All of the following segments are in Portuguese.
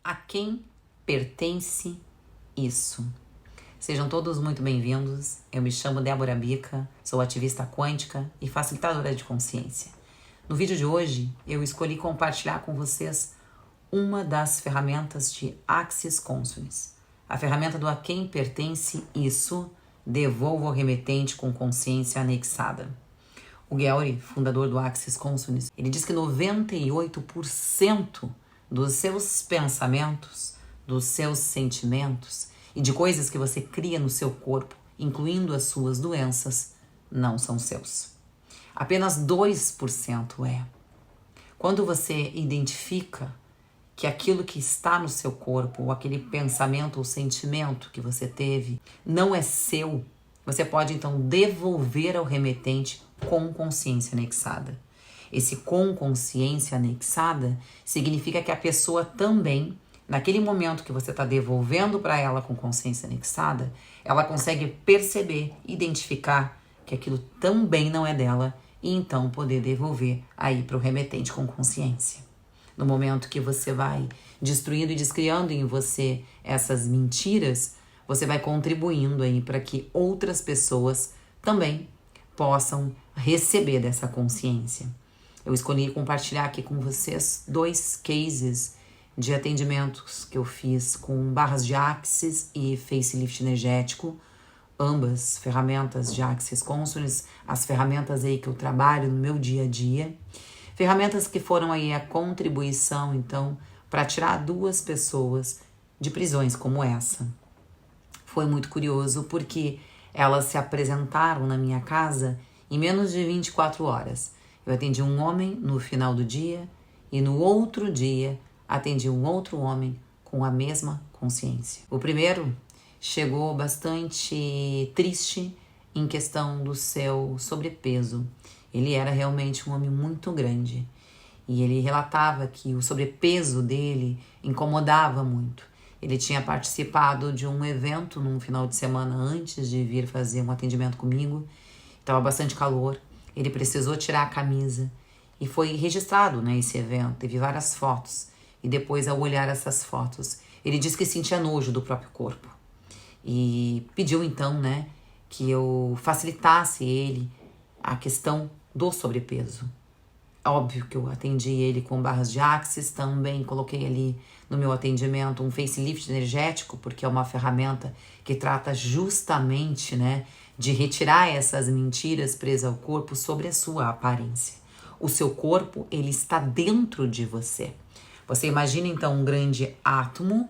A quem pertence isso? Sejam todos muito bem-vindos. Eu me chamo Débora Bica, sou ativista quântica e facilitadora de consciência. No vídeo de hoje, eu escolhi compartilhar com vocês uma das ferramentas de Axis Consciousness. A ferramenta do a quem pertence isso, devolva ao remetente com consciência anexada. O Gary, fundador do Axis Consciousness, ele diz que 98% dos seus pensamentos, dos seus sentimentos e de coisas que você cria no seu corpo, incluindo as suas doenças, não são seus. Apenas 2% é. Quando você identifica que aquilo que está no seu corpo, ou aquele pensamento ou sentimento que você teve, não é seu, você pode então devolver ao remetente com consciência anexada. Esse com consciência anexada significa que a pessoa também, naquele momento que você está devolvendo para ela com consciência anexada, ela consegue perceber, identificar que aquilo também não é dela e então poder devolver aí para o remetente com consciência. No momento que você vai destruindo e descriando em você essas mentiras, você vai contribuindo aí para que outras pessoas também possam receber dessa consciência. Eu escolhi compartilhar aqui com vocês 2 cases de atendimentos que eu fiz com barras de Axis e facelift energético, ambas ferramentas de Axis Consciousness, as ferramentas aí que eu trabalho no meu dia a dia, ferramentas que foram aí a contribuição, então, para tirar 2 pessoas de prisões como essa. Foi muito curioso porque elas se apresentaram na minha casa em menos de 24 horas. Eu atendi um homem no final do dia e no outro dia atendi um outro homem com a mesma consciência. O primeiro chegou bastante triste em questão do seu sobrepeso. Ele era realmente um homem muito grande e ele relatava que o sobrepeso dele incomodava muito. Ele tinha participado de um evento num final de semana antes de vir fazer um atendimento comigo. Estava bastante calor, ele precisou tirar a camisa e foi registrado nesse evento. Teve várias fotos e depois, ao olhar essas fotos, ele disse que sentia nojo do próprio corpo e pediu então, que eu facilitasse ele a questão do sobrepeso. Óbvio que eu atendi ele com barras de Axis, também coloquei ali no meu atendimento um facelift energético, porque é uma ferramenta que trata justamente, de retirar essas mentiras presas ao corpo sobre a sua aparência. O seu corpo, ele está dentro de você. Você imagina então um grande átomo,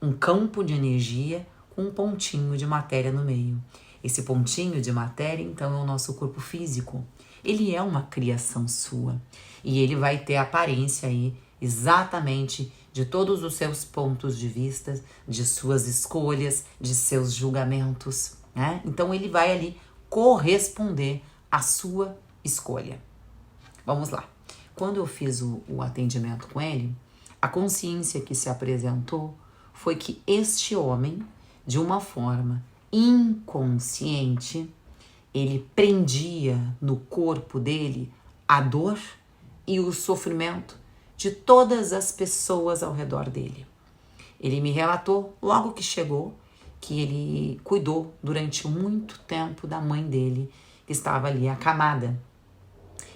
um campo de energia com um pontinho de matéria no meio. Esse pontinho de matéria, então, é o nosso corpo físico. Ele é uma criação sua e ele vai ter a aparência aí exatamente de todos os seus pontos de vista, de suas escolhas, de seus julgamentos, Então ele vai ali corresponder à sua escolha. Vamos lá. Quando eu fiz o atendimento com ele, a consciência que se apresentou foi que este homem, de uma forma inconsciente, ele prendia no corpo dele a dor e o sofrimento de todas as pessoas ao redor dele. Ele me relatou, logo que chegou, que ele cuidou durante muito tempo da mãe dele, que estava ali acamada.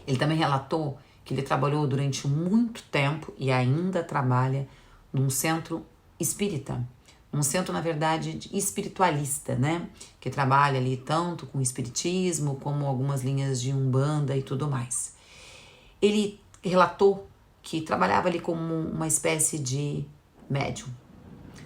Ele também relatou que ele trabalhou durante muito tempo e ainda trabalha num centro espírita. Um centro, na verdade, espiritualista, Que trabalha ali tanto com espiritismo como algumas linhas de umbanda e tudo mais. Ele relatou que trabalhava ali como uma espécie de médium.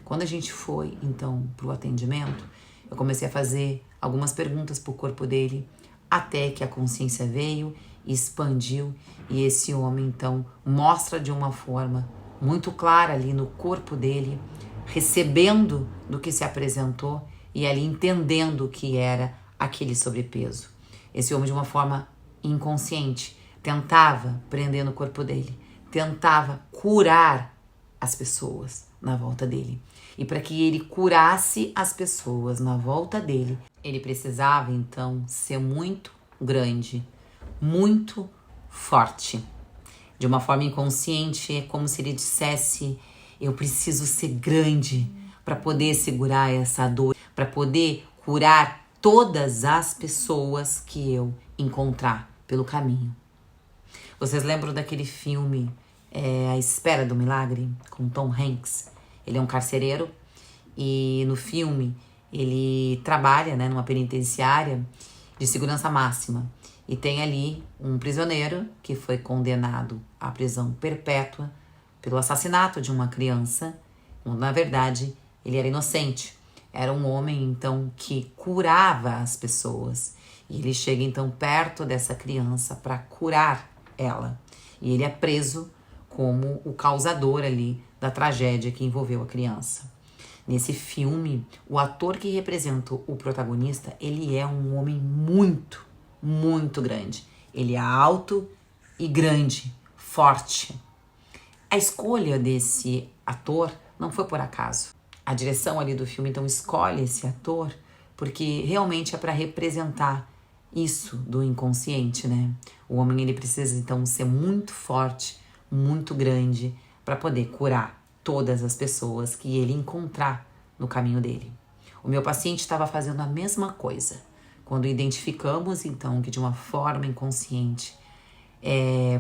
Quando a gente foi, então, para o atendimento, eu comecei a fazer algumas perguntas para o corpo dele, até que a consciência veio e expandiu, e esse homem, então, mostra de uma forma muito clara ali no corpo dele, recebendo do que se apresentou e ali entendendo o que era aquele sobrepeso. Esse homem, de uma forma inconsciente, tentava prender no corpo dele, tentava curar as pessoas na volta dele. E para que ele curasse as pessoas na volta dele, ele precisava então ser muito grande, muito forte. De uma forma inconsciente, é como se ele dissesse Eu preciso ser grande para poder segurar essa dor, para poder curar todas as pessoas que eu encontrar pelo caminho. Vocês lembram daquele filme A Espera do Milagre, com Tom Hanks? Ele é um carcereiro e no filme ele trabalha, né, numa penitenciária de segurança máxima. E tem ali um prisioneiro que foi condenado à prisão perpétua pelo assassinato de uma criança, quando na verdade ele era inocente. Era um homem, então, que curava as pessoas. E ele chega, então, perto dessa criança para curar ela. E ele é preso como o causador ali da tragédia que envolveu a criança. Nesse filme, o ator que representa o protagonista, ele é um homem muito, muito grande. Ele é alto e grande, forte. A escolha desse ator não foi por acaso. A direção ali do filme, então, escolhe esse ator porque realmente é para representar isso do inconsciente, né? O homem, ele precisa, então, ser muito forte, muito grande para poder curar todas as pessoas que ele encontrar no caminho dele. O meu paciente estava fazendo a mesma coisa. Quando identificamos, então, que de uma forma inconsciente,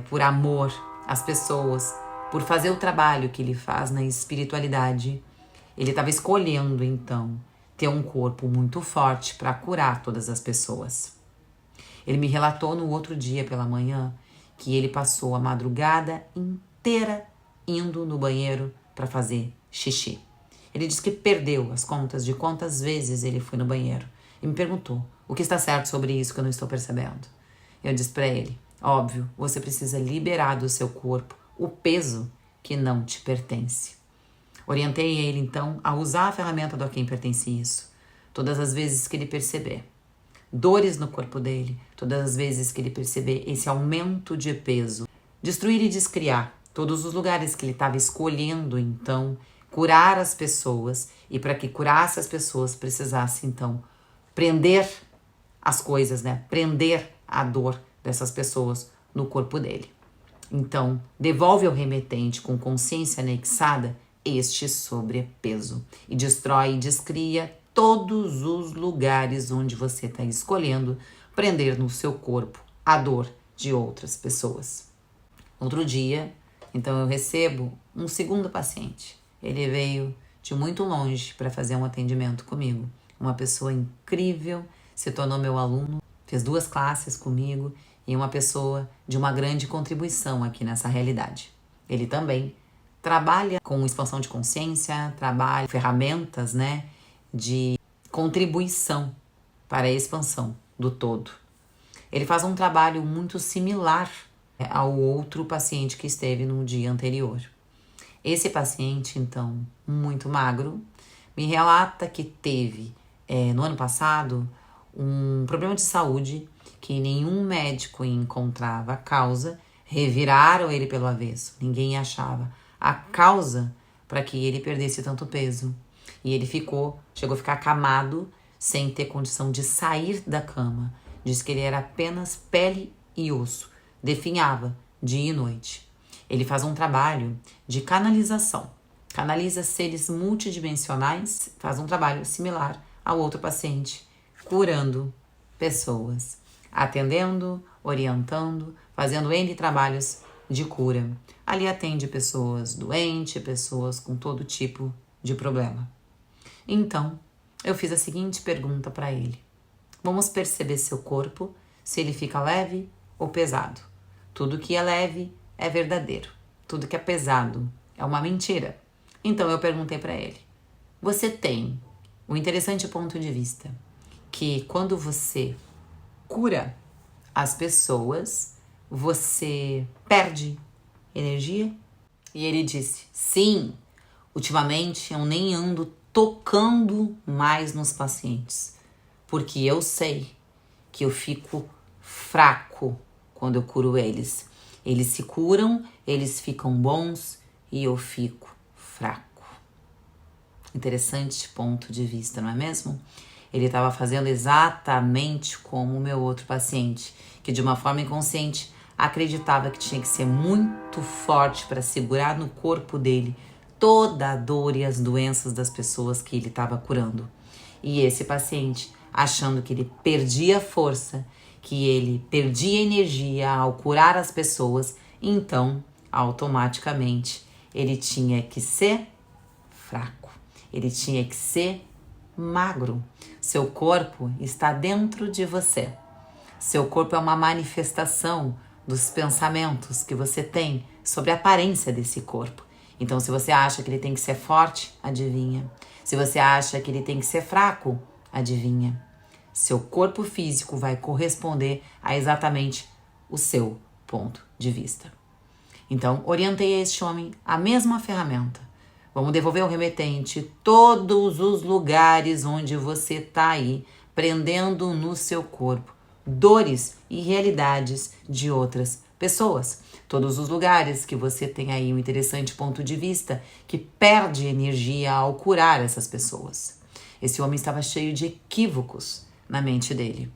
por amor às pessoas, por fazer o trabalho que ele faz na espiritualidade, ele estava escolhendo, então, ter um corpo muito forte para curar todas as pessoas. Ele me relatou no outro dia pela manhã que ele passou a madrugada inteira indo no banheiro para fazer xixi. Ele disse que perdeu as contas de quantas vezes ele foi no banheiro e me perguntou o que está certo sobre isso que eu não estou percebendo. Eu disse para ele, óbvio, você precisa liberar do seu corpo o peso que não te pertence. Orientei ele, então, a usar a ferramenta do a quem pertence isso. Todas as vezes que ele perceber dores no corpo dele, todas as vezes que ele perceber esse aumento de peso, destruir e descriar todos os lugares que ele estava escolhendo, então, curar as pessoas, e para que curasse as pessoas precisasse, então, prender as coisas, né? Prender a dor dessas pessoas no corpo dele. Então, devolve ao remetente com consciência anexada este sobrepeso e destrói e descria todos os lugares onde você está escolhendo prender no seu corpo a dor de outras pessoas. Outro dia, então, eu recebo um segundo paciente. Ele veio de muito longe para fazer um atendimento comigo. Uma pessoa incrível, se tornou meu aluno, fez 2 classes comigo e uma pessoa de uma grande contribuição aqui nessa realidade. Ele também trabalha com expansão de consciência, trabalha com ferramentas, né, de contribuição para a expansão do todo. Ele faz um trabalho muito similar ao outro paciente que esteve no dia anterior. Esse paciente, então, muito magro, me relata que teve, no ano passado, um problema de saúde que nenhum médico encontrava a causa, reviraram ele pelo avesso, ninguém achava a causa para que ele perdesse tanto peso. E ele chegou a ficar acamado, sem ter condição de sair da cama. Diz que ele era apenas pele e osso, definhava dia e noite. Ele faz um trabalho de canalização, canaliza seres multidimensionais, faz um trabalho similar ao outro paciente, curando pessoas, atendendo, orientando, fazendo N trabalhos de cura. Ali atende pessoas doentes, pessoas com todo tipo de problema. Então, eu fiz a seguinte pergunta para ele. Vamos perceber seu corpo, se ele fica leve ou pesado. Tudo que é leve é verdadeiro. Tudo que é pesado é uma mentira. Então eu perguntei para ele. Você tem um interessante ponto de vista que quando você cura as pessoas, você perde energia? E ele disse, sim, ultimamente eu nem ando tocando mais nos pacientes, porque eu sei que eu fico fraco quando eu curo eles. Eles se curam, eles ficam bons e eu fico fraco. Interessante ponto de vista, não é mesmo? Ele estava fazendo exatamente como o meu outro paciente, que de uma forma inconsciente acreditava que tinha que ser muito forte para segurar no corpo dele toda a dor e as doenças das pessoas que ele estava curando. E esse paciente, achando que ele perdia força, que ele perdia energia ao curar as pessoas, então, automaticamente, ele tinha que ser fraco, ele tinha que ser magro. Seu corpo está dentro de você. Seu corpo é uma manifestação dos pensamentos que você tem sobre a aparência desse corpo. Então, se você acha que ele tem que ser forte, adivinha. Se você acha que ele tem que ser fraco, adivinha. Seu corpo físico vai corresponder a exatamente o seu ponto de vista. Então, orientei a este homem a mesma ferramenta. Vamos devolver ao remetente todos os lugares onde você está aí, prendendo no seu corpo dores e realidades de outras pessoas. Todos os lugares que você tem aí um interessante ponto de vista que perde energia ao curar essas pessoas. Esse homem estava cheio de equívocos na mente dele.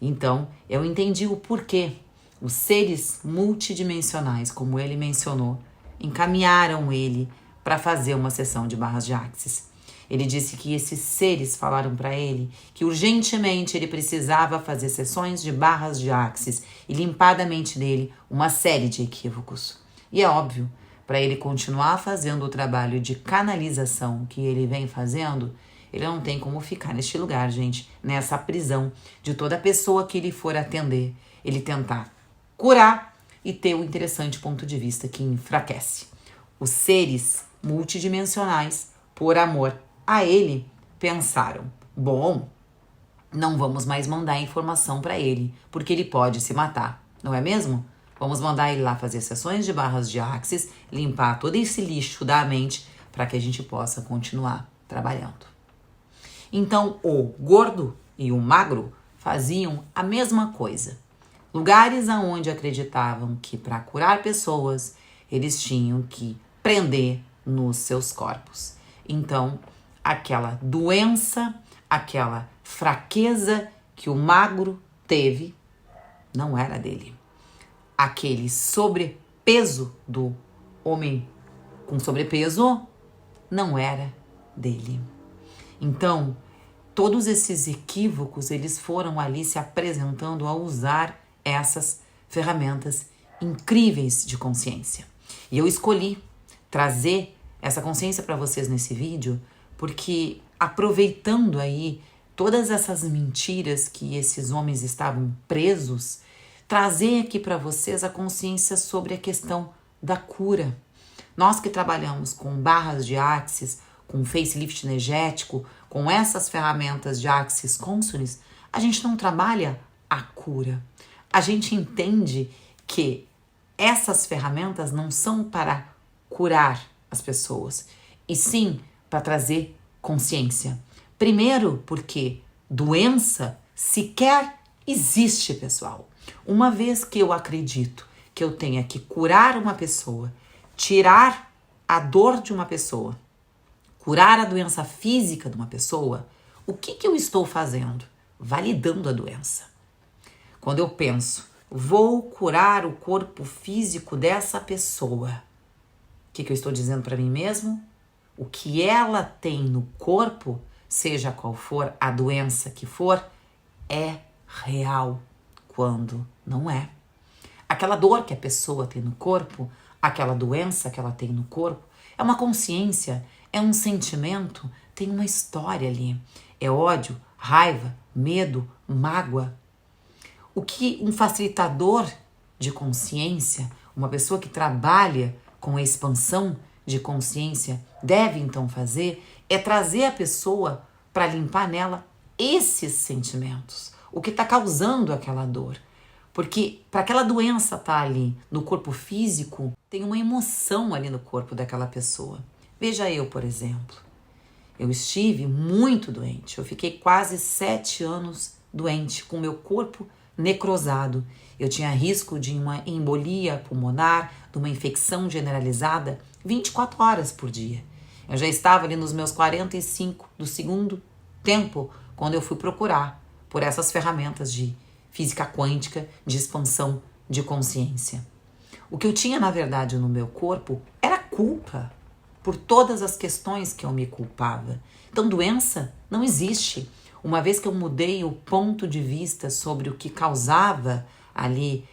Então, eu entendi o porquê os seres multidimensionais, como ele mencionou, encaminharam ele para fazer uma sessão de barras de Axis. Ele disse que esses seres falaram para ele que urgentemente ele precisava fazer sessões de barras de Axis e limpar da mente dele uma série de equívocos. E é óbvio, para ele continuar fazendo o trabalho de canalização que ele vem fazendo, ele não tem como ficar neste lugar, gente, nessa prisão de toda pessoa que ele for atender, ele tentar curar e ter um interessante ponto de vista que enfraquece. Os seres multidimensionais, por amor a ele, pensaram: bom, não vamos mais mandar informação para ele, porque ele pode se matar, não é mesmo? Vamos mandar ele lá fazer sessões de barras de Axis, limpar todo esse lixo da mente para que a gente possa continuar trabalhando. Então, o gordo e o magro faziam a mesma coisa. Lugares aonde acreditavam que para curar pessoas, eles tinham que prender nos seus corpos. Então, aquela doença, aquela fraqueza que o magro teve, não era dele. Aquele sobrepeso do homem com sobrepeso não era dele. Então, todos esses equívocos, eles foram ali se apresentando a usar essas ferramentas incríveis de consciência. E eu escolhi trazer essa consciência para vocês nesse vídeo, porque aproveitando aí todas essas mentiras que esses homens estavam presos, trazer aqui para vocês a consciência sobre a questão da cura. Nós que trabalhamos com barras de Axis, com facelift energético, com essas ferramentas de Axis Consciousness, a gente não trabalha a cura. A gente entende que essas ferramentas não são para curar as pessoas, e sim para trazer consciência. Primeiro, porque doença sequer existe, pessoal. Uma vez que eu acredito que eu tenha que curar uma pessoa, tirar a dor de uma pessoa, curar a doença física de uma pessoa, o que eu estou fazendo? Validando a doença. Quando eu penso, vou curar o corpo físico dessa pessoa, o que eu estou dizendo para mim mesmo? O que ela tem no corpo, seja qual for a doença que for, é real, quando não é. Aquela dor que a pessoa tem no corpo, aquela doença que ela tem no corpo, é uma consciência, é um sentimento, tem uma história ali. É ódio, raiva, medo, mágoa. O que um facilitador de consciência, uma pessoa que trabalha com a expansão de consciência, deve então fazer é trazer a pessoa para limpar nela esses sentimentos, o que está causando aquela dor. Porque para aquela doença estar ali no corpo físico, tem uma emoção ali no corpo daquela pessoa. Veja eu, por exemplo, eu estive muito doente, eu fiquei quase 7 anos doente, com meu corpo necrosado. Eu tinha risco de uma embolia pulmonar, de uma infecção generalizada 24 horas por dia. Eu já estava ali nos meus 45 do segundo tempo, quando eu fui procurar por essas ferramentas de física quântica, de expansão de consciência. O que eu tinha, na verdade, no meu corpo era culpa. por todas as questões que eu me culpava. Então, doença não existe. Uma vez que eu mudei o ponto de vista sobre o que causava ali,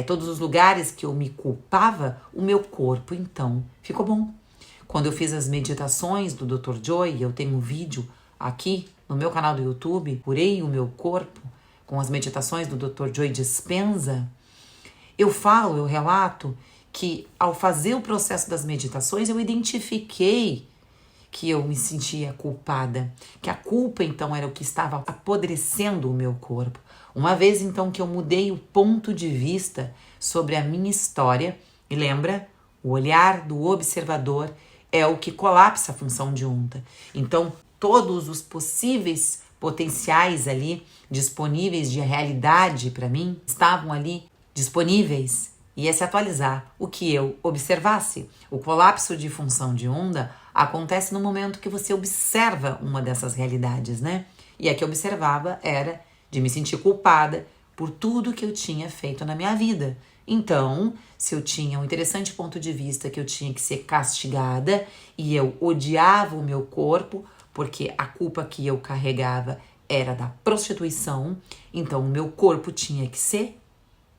todos os lugares que eu me culpava, o meu corpo, então, ficou bom. Quando eu fiz as meditações do Dr. Joy, eu tenho um vídeo aqui no meu canal do YouTube, Curei o Meu Corpo, com as meditações do Dr. Joy Dispenza, eu relato que ao fazer o processo das meditações, eu identifiquei que eu me sentia culpada, que a culpa então era o que estava apodrecendo o meu corpo. Uma vez então que eu mudei o ponto de vista sobre a minha história, e lembra, o olhar do observador é o que colapsa a função de onda. Então, todos os possíveis potenciais ali disponíveis de realidade para mim estavam ali disponíveis. Ia se atualizar o que eu observasse. O colapso de função de onda acontece no momento que você observa uma dessas realidades, né? E a que eu observava era de me sentir culpada por tudo que eu tinha feito na minha vida. Então, se eu tinha um interessante ponto de vista que eu tinha que ser castigada e eu odiava o meu corpo, porque a culpa que eu carregava era da prostituição, então o meu corpo tinha que ser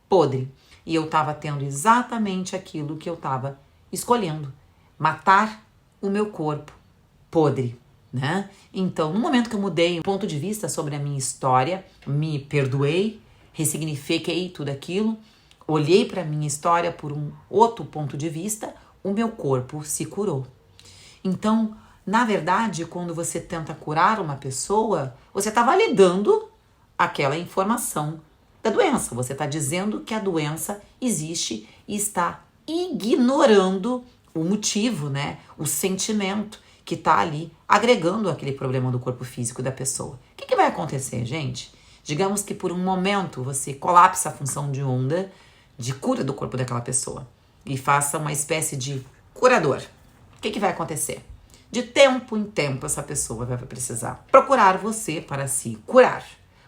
podre. E eu estava tendo exatamente aquilo que eu estava escolhendo, matar o meu corpo podre, né? Então, no momento que eu mudei o ponto de vista sobre a minha história, me perdoei, ressignifiquei tudo aquilo, olhei para a minha história por um outro ponto de vista, o meu corpo se curou. Então, na verdade, quando você tenta curar uma pessoa, você está validando aquela informação da doença. Você está dizendo que a doença existe e está ignorando o motivo, né? O sentimento que está ali agregando aquele problema do corpo físico da pessoa. O que vai acontecer, gente? Digamos que por um momento você colapsa a função de onda de cura do corpo daquela pessoa e faça uma espécie de curador. O que vai acontecer? De tempo em tempo essa pessoa vai precisar procurar você para se curar,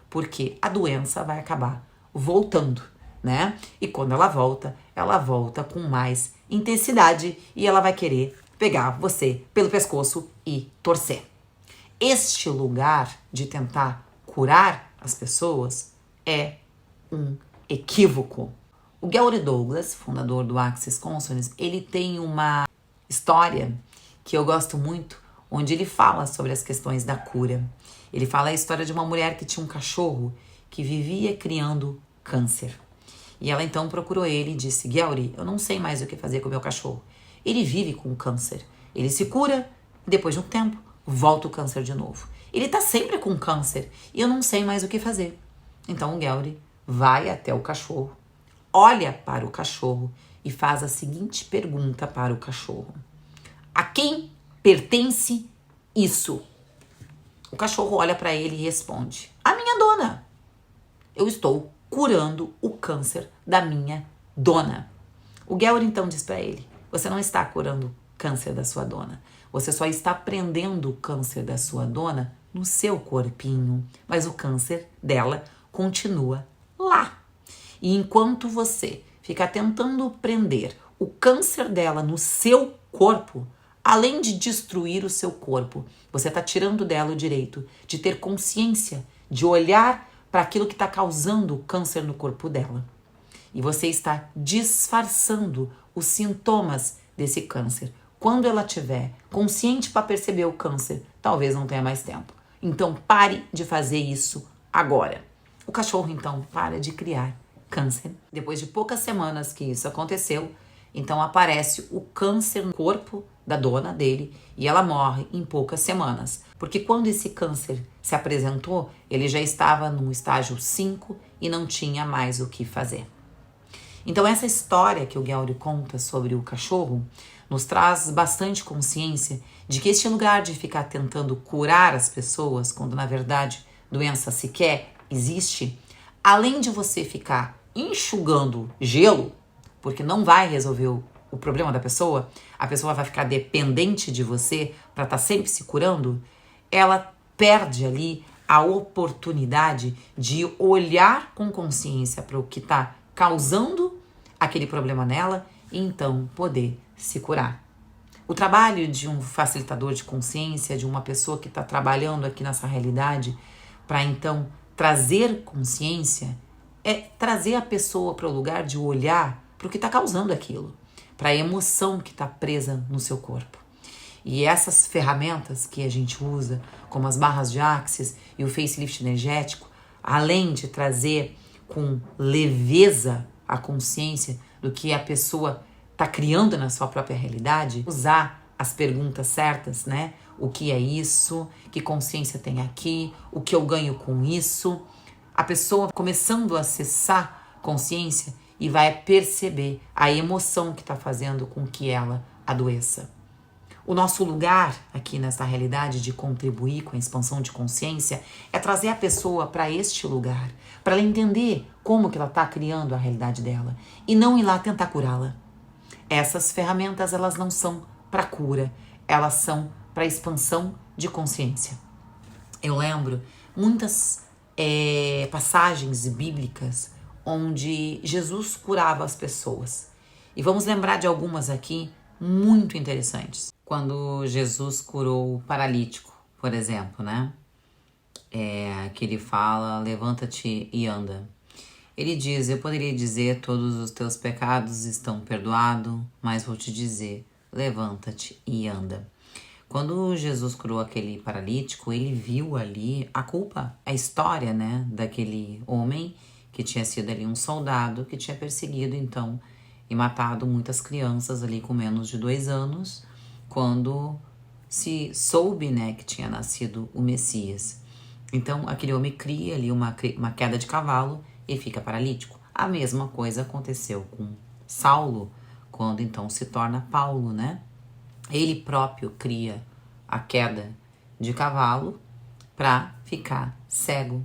porque a doença vai acabar voltando, né? E quando ela volta com mais intensidade e ela vai querer pegar você pelo pescoço e torcer. Este lugar de tentar curar as pessoas é um equívoco. O Gary Douglas, fundador do Access Consciousness, ele tem uma história que eu gosto muito, onde ele fala sobre as questões da cura. Ele fala a história de uma mulher que tinha um cachorro que vivia criando câncer. E ela então procurou ele e disse: Gary, eu não sei mais o que fazer com o meu cachorro. Ele vive com câncer. Ele se cura e depois de um tempo volta o câncer de novo. Ele tá sempre com câncer e eu não sei mais o que fazer. Então o Gary vai até o cachorro, olha para o cachorro e faz a seguinte pergunta para o cachorro: a quem pertence isso? O cachorro olha para ele e responde: a minha dona. Eu estou curando o câncer da minha dona. O Gary então diz para ele: você não está curando o câncer da sua dona. Você só está prendendo o câncer da sua dona no seu corpinho. Mas o câncer dela continua lá. E enquanto você fica tentando prender o câncer dela no seu corpo, além de destruir o seu corpo, você está tirando dela o direito de ter consciência, de olhar para aquilo que está causando o câncer no corpo dela. E você está disfarçando os sintomas desse câncer. Quando ela tiver consciente para perceber o câncer, talvez não tenha mais tempo. Então pare de fazer isso agora. O cachorro então para de criar câncer. Depois de poucas semanas que isso aconteceu, então aparece o câncer no corpo da dona dele e ela morre em poucas semanas. Porque quando esse câncer se apresentou, ele já estava no estágio 5 e não tinha mais o que fazer. Então essa história que o Gary conta sobre o cachorro nos traz bastante consciência de que este lugar de ficar tentando curar as pessoas, quando na verdade doença sequer existe, além de você ficar enxugando gelo, porque não vai resolver o problema da pessoa, a pessoa vai ficar dependente de você para estar sempre se curando, ela perde ali a oportunidade de olhar com consciência para o que está causando aquele problema nela e então poder se curar. O trabalho de um facilitador de consciência, de uma pessoa que está trabalhando aqui nessa realidade, para então trazer consciência, é trazer a pessoa para o lugar de olhar para o que está causando aquilo, para a emoção que está presa no seu corpo. E essas ferramentas que a gente usa, como as barras de Axis e o facelift energético, além de trazer com leveza a consciência do que a pessoa está criando na sua própria realidade, usar as perguntas certas, né? O que é isso? Que consciência tem aqui? O que eu ganho com isso? A pessoa começando a acessar consciência e vai perceber a emoção que está fazendo com que ela adoeça. O nosso lugar aqui nessa realidade de contribuir com a expansão de consciência é trazer a pessoa para este lugar, para ela entender como que ela está criando a realidade dela e não ir lá tentar curá-la. Essas ferramentas, elas não são para cura, elas são para expansão de consciência. Eu lembro muitas passagens bíblicas onde Jesus curava as pessoas. E vamos lembrar de algumas aqui muito interessantes. Quando Jesus curou o paralítico, por exemplo, né? Que ele fala, levanta-te e anda. Ele diz, eu poderia dizer, todos os teus pecados estão perdoados, mas vou te dizer, levanta-te e anda. Quando Jesus curou aquele paralítico, ele viu ali a culpa, a história, né, daquele homem que tinha sido ali um soldado que tinha perseguido, então, e matado muitas crianças ali com menos de 2 anos, quando se soube, né, que tinha nascido o Messias. Então, aquele homem cria ali uma queda de cavalo e fica paralítico. A mesma coisa aconteceu com Saulo, quando então se torna Paulo, né? Ele próprio cria a queda de cavalo para ficar cego.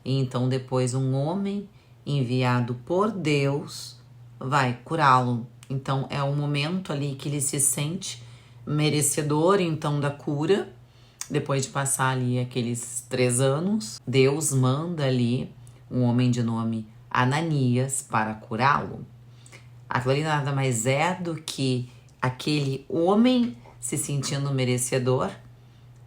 E então depois um homem enviado por Deus vai curá-lo. Então é um momento ali que ele se sente merecedor então da cura. Depois de passar ali aqueles 3 anos, Deus manda ali um homem de nome Ananias para curá-lo. Aquilo ali nada mais é do que aquele homem se sentindo merecedor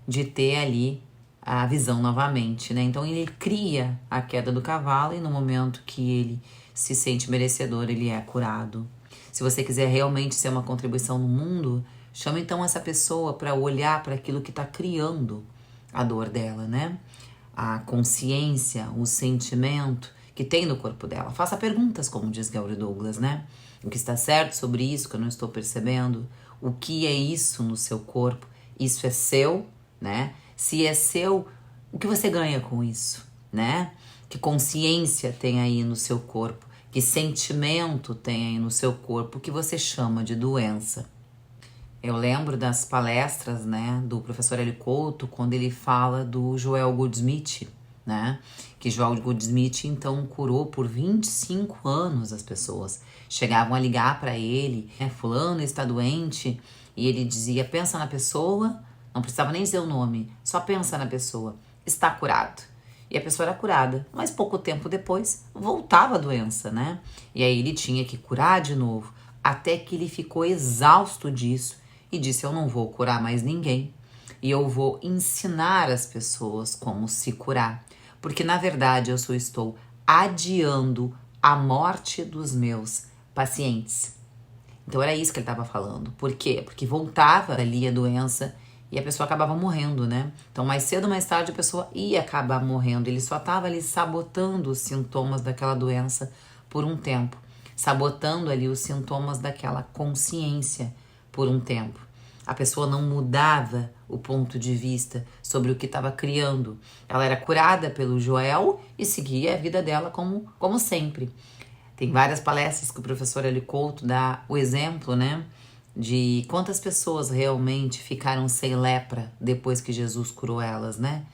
de ter ali a visão novamente, né? Então ele cria a queda do cavalo e no momento que ele se sente merecedor, ele é curado. Se você quiser realmente ser uma contribuição no mundo, chama então essa pessoa para olhar para aquilo que está criando a dor dela, né? A consciência, o sentimento que tem no corpo dela. Faça perguntas, como diz Gary Douglas, né? O que está certo sobre isso que eu não estou percebendo? O que é isso no seu corpo? Isso é seu, né? Se é seu, o que você ganha com isso, né? Que consciência tem aí no seu corpo? Que sentimento tem aí no seu corpo que você chama de doença? Eu lembro das palestras, né, do professor Hélio Couto, quando ele fala do Joel Goldsmith, né? Que Joel Goldsmith, então, curou por 25 anos as pessoas. Chegavam a ligar para ele, né, fulano está doente, e ele dizia, pensa na pessoa, não precisava nem dizer o nome, só pensa na pessoa, está curado. E a pessoa era curada, mas pouco tempo depois voltava a doença, né? E aí ele tinha que curar de novo, até que ele ficou exausto disso e disse, eu não vou curar mais ninguém e eu vou ensinar as pessoas como se curar, porque na verdade eu só estou adiando a morte dos meus pacientes. Então era isso que ele estava falando. Por quê? Porque voltava ali a doença e a pessoa acabava morrendo, né? Então mais cedo ou mais tarde a pessoa ia acabar morrendo. Ele só estava ali sabotando os sintomas daquela doença por um tempo, sabotando ali os sintomas daquela consciência por um tempo. A pessoa não mudava o ponto de vista sobre o que estava criando. Ela era curada pelo Joel e seguia a vida dela como sempre. Tem várias palestras que o professor Hélio Couto dá o exemplo, né? De quantas pessoas realmente ficaram sem lepra depois que Jesus curou elas, né?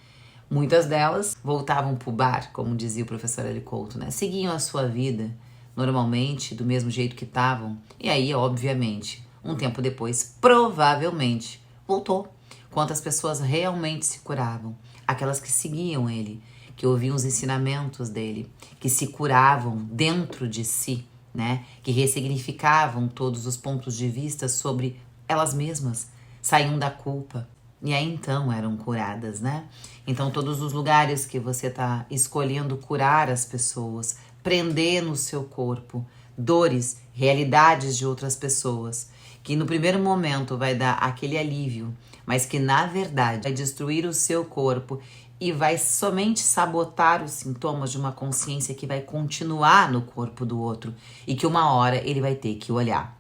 Muitas delas voltavam pro bar, como dizia o professor Hélio Couto, né? Seguiam a sua vida normalmente, do mesmo jeito que estavam. E aí, obviamente, um tempo depois, provavelmente, voltou. Quantas pessoas realmente se curavam? Aquelas que seguiam ele, que ouviam os ensinamentos dele, que se curavam dentro de si, né? Que ressignificavam todos os pontos de vista sobre elas mesmas saíam da culpa e aí então eram curadas, né? Então todos os lugares que você está escolhendo curar as pessoas, prender no seu corpo dores, realidades de outras pessoas, que no primeiro momento vai dar aquele alívio, mas que na verdade vai destruir o seu corpo e vai somente sabotar os sintomas de uma consciência que vai continuar no corpo do outro e que uma hora ele vai ter que olhar.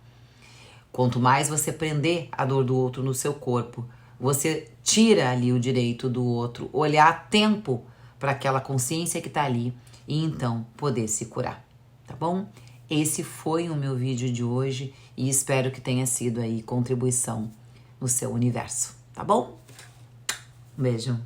Quanto mais você prender a dor do outro no seu corpo, você tira ali o direito do outro olhar a tempo para aquela consciência que está ali e então poder se curar, tá bom? Esse foi o meu vídeo de hoje e espero que tenha sido aí contribuição no seu universo, tá bom? Um beijo.